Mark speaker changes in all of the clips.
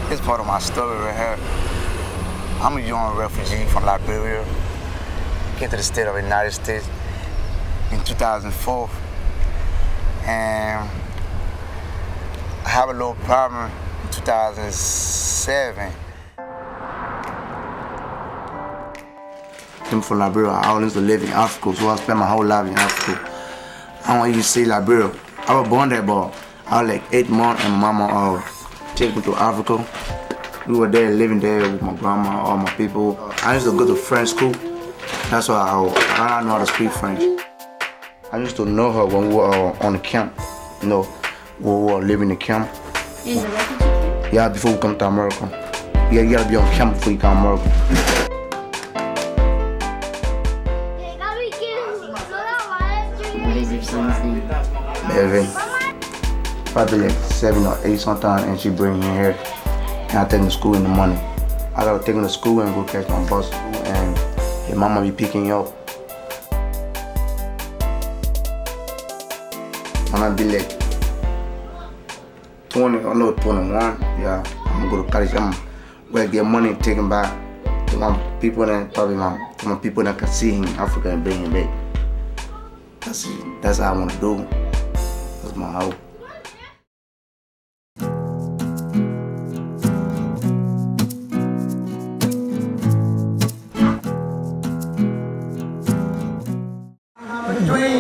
Speaker 1: This part of my story right here. I'm a young refugee from Liberia. Came to the state of the United States in 2004. And I have a little problem in 2007. I'm from Liberia. I always used to live in Africa, so I spent my whole life in Africa. I don't even say Liberia. I was born there, but I was like 8 months and my mama took me to Africa. We were there, living there with my grandma, all my people. I used to go to French school. That's why I know how to speak French. I used to know her when we were on the camp. You know, we were living in the camp.
Speaker 2: In the refugee?
Speaker 1: Yeah, before we come to America. Yeah, you gotta be on camp before you come to America.
Speaker 2: What is your son's name?
Speaker 1: Baby. Probably like 7 or 8 sometimes, and she bring me here. And I take him to school in the morning. I gotta take him to school and go catch my bus, and his mama be picking me up. When I be like 20 or no 21, yeah, I'm gonna go to college. I'm gonna get money and take him back to my people, and probably to my people that can see him in Africa and bring him back. That's how I want to do. That's my hope.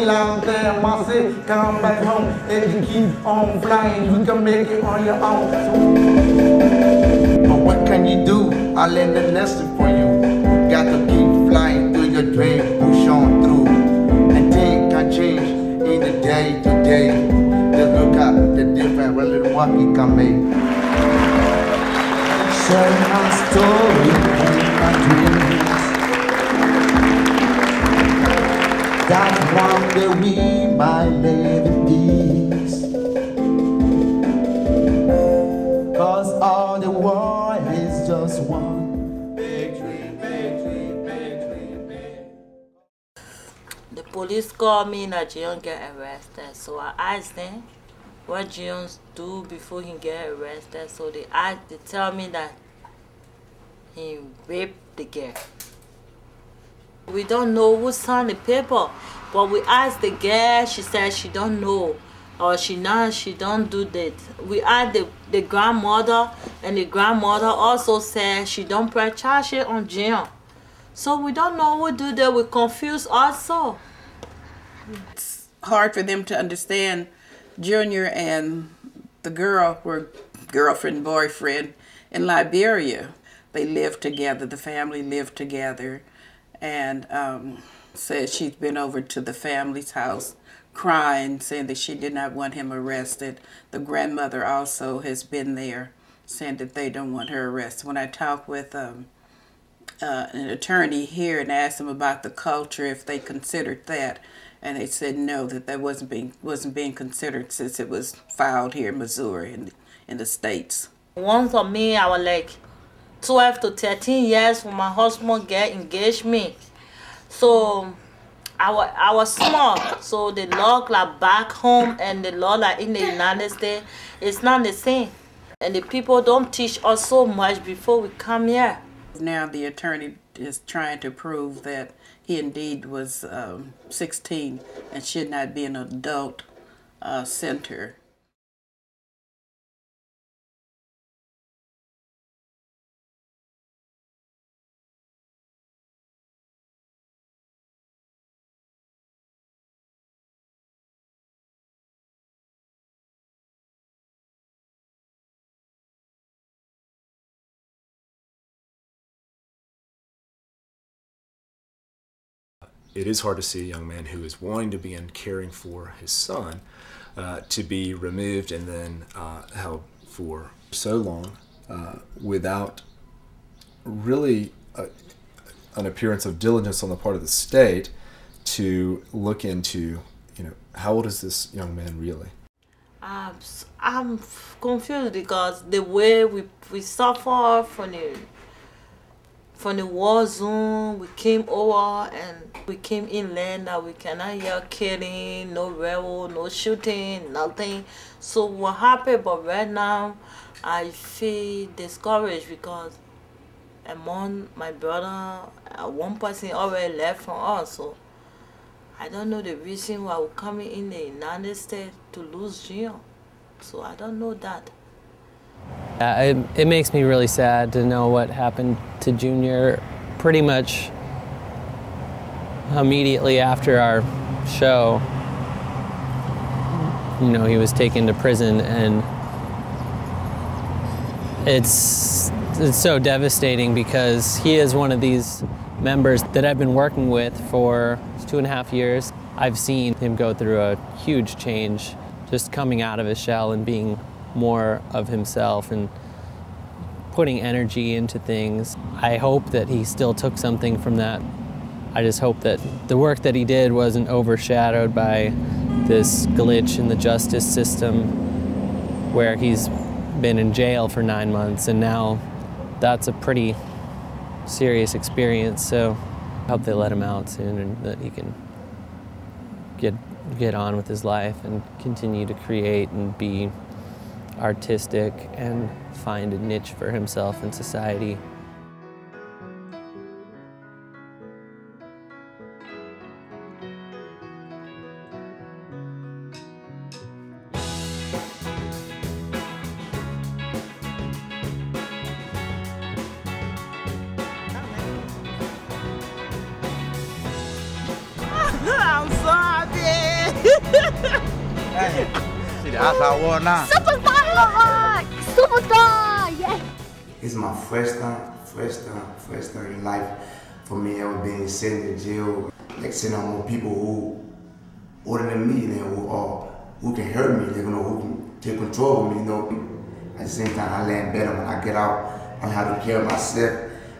Speaker 3: Long time I say, come back home and you keep on flying, you can make it on your own. But what can you do? I learned a lesson for you. You got to keep flying through your dream, push on through. And things can change in the day to day. Just look at the difference, what little what you can make. Share my story in my dreams. That one day we might live in peace. Cause all the world is just one big dream, big dream, big dream, big.
Speaker 4: The police called me that Jion get arrested. So I asked them what Jion do before he get arrested. So they tell me that he raped the girl. We don't know who signed the paper, but we asked the girl, she said she don't know, or she don't do that. We asked the grandmother, and the grandmother also said she don't press charges on Jion. So we don't know who do that. We're confused also.
Speaker 5: It's hard for them to understand. Junior and the girl were girlfriend, boyfriend in Liberia. They lived together, the family lived together. And said she's been over to the family's house crying, saying that she did not want him arrested. The grandmother also has been there, saying that they don't want her arrested. When I talked with an attorney here and asked them about the culture, if they considered that, and they said no, that wasn't being considered since it was filed here in Missouri, in the States.
Speaker 4: One for me, I was like 12 to 13 years when my husband get engaged me. So I was small. So the law like back home and the law like in the United States, it's not the same. And the people don't teach us so much before we come here.
Speaker 5: Now the attorney is trying to prove that he indeed was 16 and should not be an adult center.
Speaker 6: It is hard to see a young man who is wanting to begin caring for his son to be removed and then held for so long without really an appearance of diligence on the part of the state to look into, how old is this young man really?
Speaker 4: I'm confused because the way we suffer from the war zone, we came over and we came inland that we cannot hear killing, no railroad, no shooting, nothing. So we're happy, but right now I feel discouraged because among my brother, one person already left from us, so I don't know the reason why we're coming in the United States to lose Junior. So I don't know that.
Speaker 7: It makes me really sad to know what happened to Junior pretty much immediately after our show. You know, he was taken to prison, and it's so devastating because he is one of these members that I've been working with for 2.5 years. I've seen him go through a huge change, just coming out of his shell and being more of himself and putting energy into things. I hope that he still took something from that. I just hope that the work that he did wasn't overshadowed by this glitch in the justice system where he's been in jail for 9 months, and now that's a pretty serious experience. So I hope they let him out soon and that he can get on with his life and continue to create and be artistic and find a niche for himself in society.
Speaker 5: I'm sorry.
Speaker 3: Hey, see the outside world now.
Speaker 2: Superstar! Superstar! Yeah!
Speaker 1: It's my first time in life for me ever being sent in jail. Like sitting on more people who older than me, who can hurt me, who can take control of me, At the same time, I learn better when I get out. I learn how to care of myself,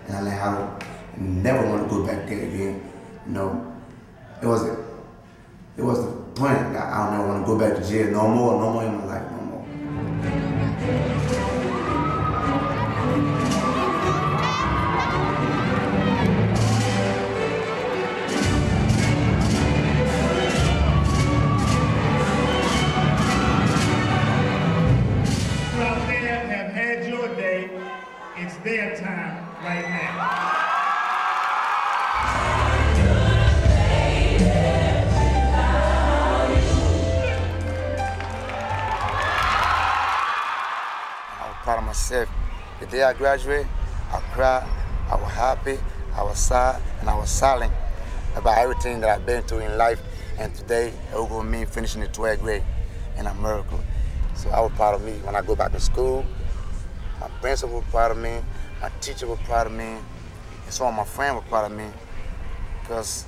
Speaker 1: and I learn how to never want to go back there again. It was the point that I don't ever want to go back to jail no more in my life, no more.
Speaker 8: You out there have had your day. It's their time right now.
Speaker 1: Proud of myself. The day I graduated, I cried, I was happy, I was sad, and I was silent about everything that I've been through in life. And today, it will go me finishing the 12th grade in America. So I was proud of me when I go back to school. My principal was proud of me, my teacher was proud of me, and some of my friends were proud of me because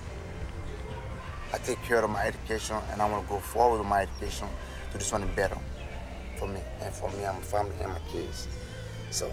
Speaker 1: I take care of my education and I want to go forward with my education to do something better for me and my family and my kids. So.